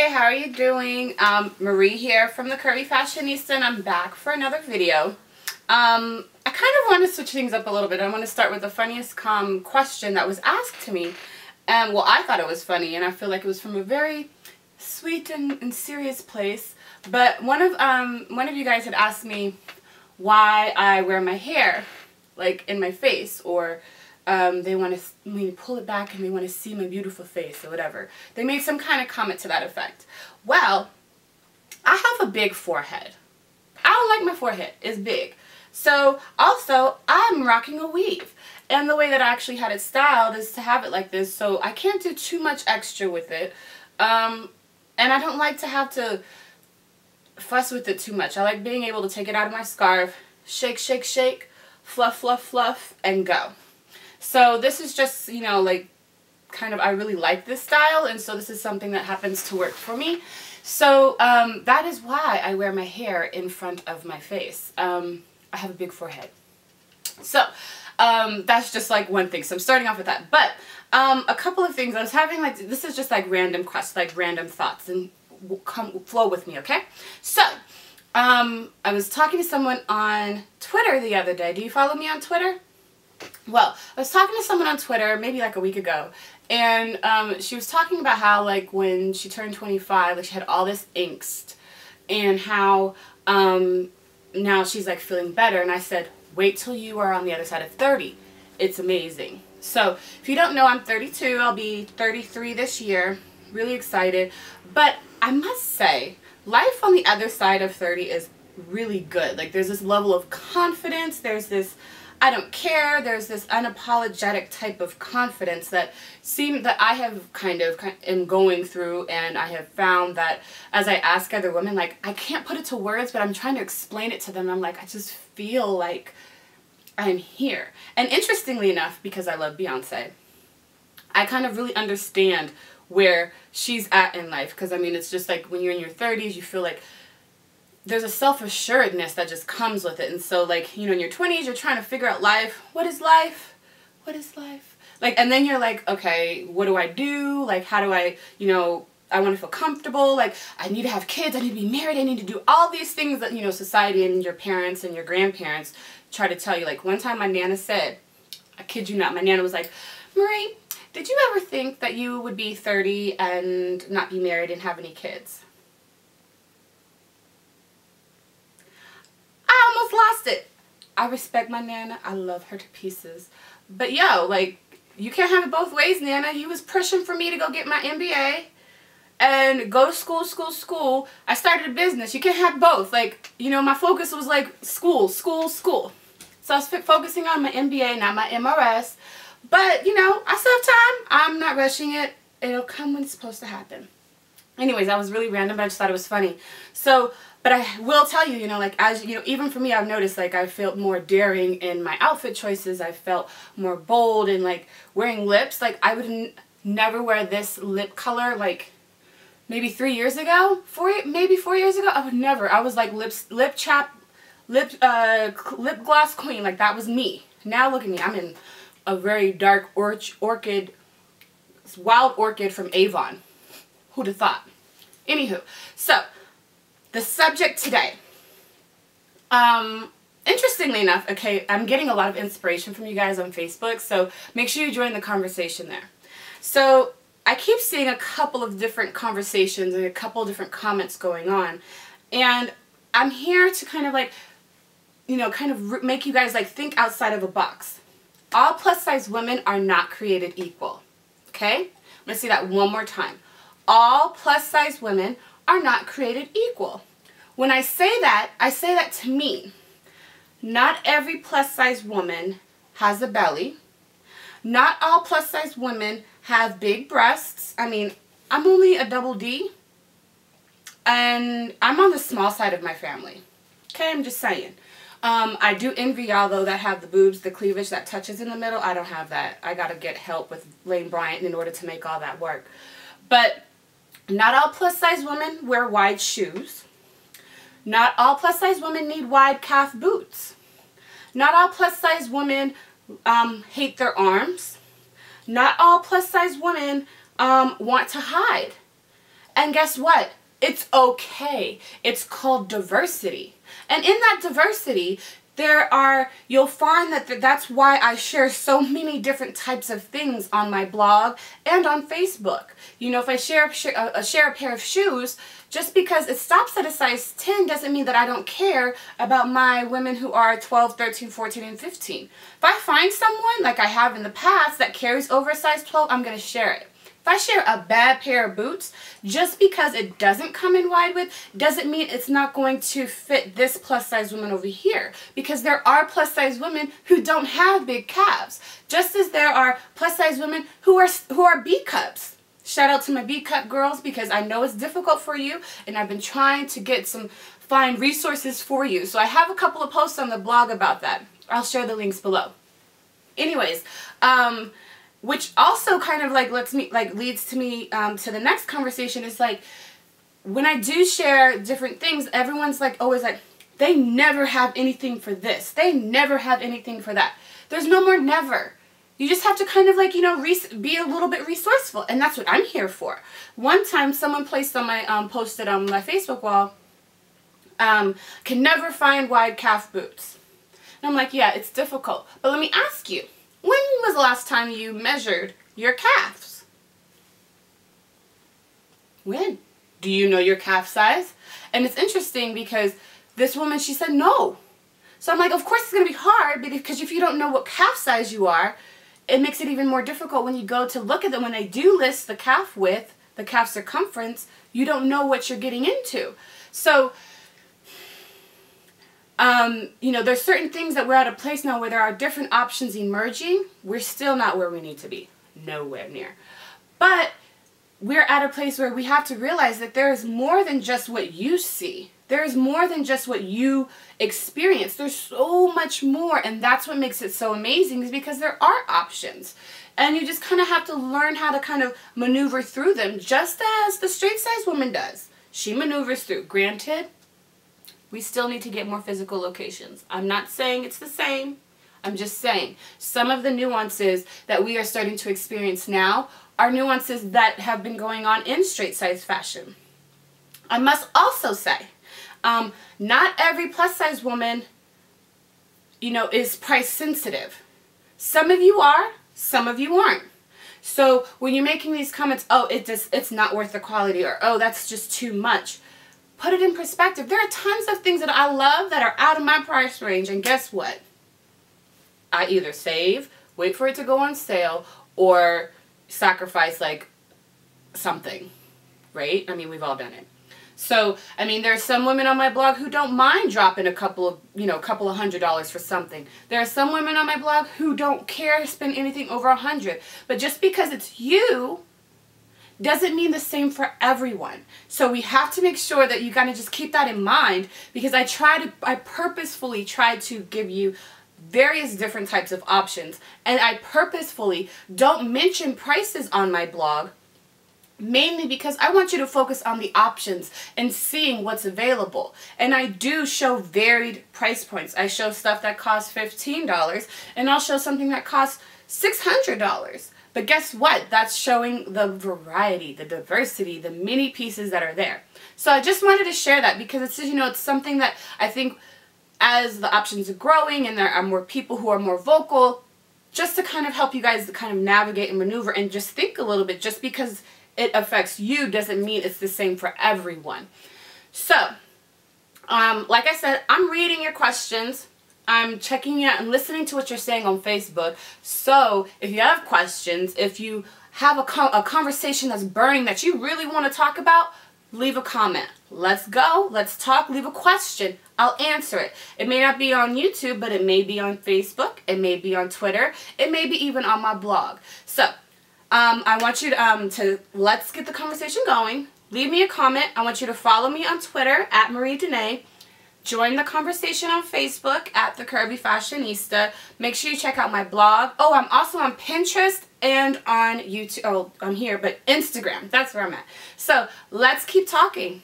Hey, how are you doing? Marie here from the Curvy Fashionista, and I'm back for another video. I kind of want to switch things up a little bit. I want to start with the funniest question that was asked to me. Well, I thought it was funny, and I feel like it was from a very sweet and serious place. But one of you guys had asked me why I wear my hair, like, in my face, or they want to pull it back and they want to see my beautiful face or whatever. They made some kind of comment to that effect. Well, I have a big forehead. I don't like my forehead. It's big. So, also, I'm rocking a weave. And the way that I actually had it styled is to have it like this, so I can't do too much extra with it. And I don't like to have to fuss with it too much. I like being able to take it out of my scarf, shake, shake, shake, fluff, fluff, fluff, and go. So this is just, you know, like, kind of, I really like this style, and so this is something that happens to work for me. So that is why I wear my hair in front of my face. I have a big forehead. So that's just like one thing. So I'm starting off with that. But a couple of things I was having, like, this is just like random questions, like random thoughts, and flow with me, okay? So I was talking to someone on Twitter the other day. Do you follow me on Twitter? Well, I was talking to someone on Twitter maybe like a week ago, and she was talking about how, like, when she turned 25, like, she had all this angst, and how now she's, like, feeling better. And I said, wait till you are on the other side of 30. It's amazing. So if you don't know, I'm 32. I'll be 33 this year. Really excited. But I must say, life on the other side of 30 is really good. Like, there's this level of confidence. There's this I don't care. There's this unapologetic type of confidence that I have kind of am going through, and I have found that as I ask other women, like, I can't put it to words, but I'm trying to explain it to them. I'm like, I just feel like I'm here. And interestingly enough, because I love Beyonce, I kind of really understand where she's at in life, because I mean, it's just like when you're in your 30s, you feel like there's a self-assuredness that just comes with it. And so, like, you know, in your 20s, you're trying to figure out life. What is life? What is life? Like, and then you're like, okay, what do I do? Like, how do I, you know, I want to feel comfortable. Like, I need to have kids. I need to be married. I need to do all these things that, you know, society and your parents and your grandparents try to tell you. Like, one time my Nana said, I kid you not, my Nana was like, Marie, did you ever think that you would be 30 and not be married and have any kids? I almost lost it. I respect my Nana. I love her to pieces. But yo, like, you can't have it both ways, Nana. You was pushing for me to go get my MBA and go to school. I started a business. You can't have both. Like, you know, my focus was like school. So I was focusing on my MBA, not my MRS. But, you know, I still have time. I'm not rushing it. It'll come when it's supposed to happen. Anyways, that was really random, but I just thought it was funny. So, but I will tell you, you know, like, as you know, even for me, I've noticed, like, I felt more daring in my outfit choices. I felt more bold in, like, wearing lips. Like, I would never wear this lip color, like, maybe 3 years ago, maybe 4 years ago. I would never. I was like lip gloss queen. Like, that was me. Now look at me. I'm in a very dark orchid, wild orchid from Avon. Who'd have thought? Anywho, so the subject today. Interestingly enough, okay, I'm getting a lot of inspiration from you guys on Facebook, so make sure you join the conversation there. So I keep seeing a couple of different conversations and a couple of different comments going on, and I'm here to kind of, like, you know, kind of make you guys, like, think outside of a box. All plus size women are not created equal. Okay? I'm going to say that one more time. All plus size women are not created equal. When I say that to mean not every plus size woman has a belly. Not all plus size women have big breasts. I mean, I'm only a double D, and I'm on the small side of my family. Okay, I'm just saying. I do envy y'all, though, that have the boobs, the cleavage that touches in the middle. I don't have that. I gotta get help with Lane Bryant in order to make all that work. But not all plus size women wear wide shoes. Not all plus size women need wide calf boots. Not all plus size women hate their arms. Not all plus size women want to hide. And guess what? It's okay. It's called diversity. And in that diversity, you'll find that that's why I share so many different types of things on my blog and on Facebook. You know, if I share a pair of shoes, just because it stops at a size 10 doesn't mean that I don't care about my women who are 12, 13, 14, and 15. If I find someone, like I have in the past, that carries over a size 12, I'm going to share it. If I share a bad pair of boots, just because it doesn't come in wide width, doesn't mean it's not going to fit this plus size woman over here. Because there are plus size women who don't have big calves. Just as there are plus size women who are B cups. Shout out to my B cup girls, because I know it's difficult for you, and I've been trying to find resources for you. So I have a couple of posts on the blog about that. I'll share the links below. Anyways, which also kind of leads to me to the next conversation is like, when I do share different things, everyone's always like, they never have anything for this. They never have anything for that. There's no more never. You just have to kind of be a little bit resourceful, and that's what I'm here for. One time someone placed on my, posted on my Facebook wall, can never find wide calf boots. And I'm like, yeah, it's difficult. But let me ask you, when was the last time you measured your calves? When? Do you know your calf size? And it's interesting because this woman, she said no. So I'm like, of course it's going to be hard, because if you don't know what calf size you are, it makes it even more difficult when you go to look at them. When they do list the calf width, the calf circumference, you don't know what you're getting into. So, you know, there's certain things that we're at a place now where there are different options emerging. We're still not where we need to be. Nowhere near. But we're at a place where we have to realize that there is more than just what you see. There is more than just what you experience. There's so much more, and that's what makes it so amazing, is because there are options. And you just kind of have to learn how to kind of maneuver through them, just as the straight size woman does. She maneuvers through. Granted, we still need to get more physical locations. I'm not saying it's the same. I'm just saying some of the nuances that we are starting to experience now are nuances that have been going on in straight size fashion. I must also say, not every plus size woman, you know, is price sensitive. Some of you are, some of you aren't. So when you're making these comments, oh, it's not worth the quality, or oh, that's just too much, put it in perspective. There are tons of things that I love that are out of my price range, and guess what? I either save, wait for it to go on sale, or sacrifice something, right? I mean, we've all done it. So, I mean, there are some women on my blog who don't mind dropping a couple of $100 for something. There are some women on my blog who don't care to spend anything over $100. But just because it's you doesn't mean the same for everyone. So we have to make sure that you gotta just keep that in mind, because I purposefully try to give you various different types of options, and I purposefully don't mention prices on my blog, mainly because I want you to focus on the options and seeing what's available. And I do show varied price points. I show stuff that costs $15, and I'll show something that costs $600. But guess what? That's showing the variety, the diversity, the many pieces that are there. So I just wanted to share that, because it's, you know, it's something that I think as the options are growing and there are more people who are more vocal, just to kind of help you guys to kind of navigate and maneuver and just think a little bit. Just because it affects you doesn't mean it's the same for everyone. So, like I said, I'm reading your questions. I'm checking out and listening to what you're saying on Facebook. So, if you have questions, if you have a conversation that's burning that you really want to talk about, leave a comment. Let's go. Let's talk. Leave a question. I'll answer it. It may not be on YouTube, but it may be on Facebook. It may be on Twitter. It may be even on my blog. So, I want you to let's get the conversation going. Leave me a comment. I want you to follow me on Twitter at Marie Dene. Join the conversation on Facebook at the Curvy Fashionista. Make sure you check out my blog. Oh, I'm also on Pinterest and on YouTube. Oh, I'm here, but Instagram. That's where I'm at. So let's keep talking.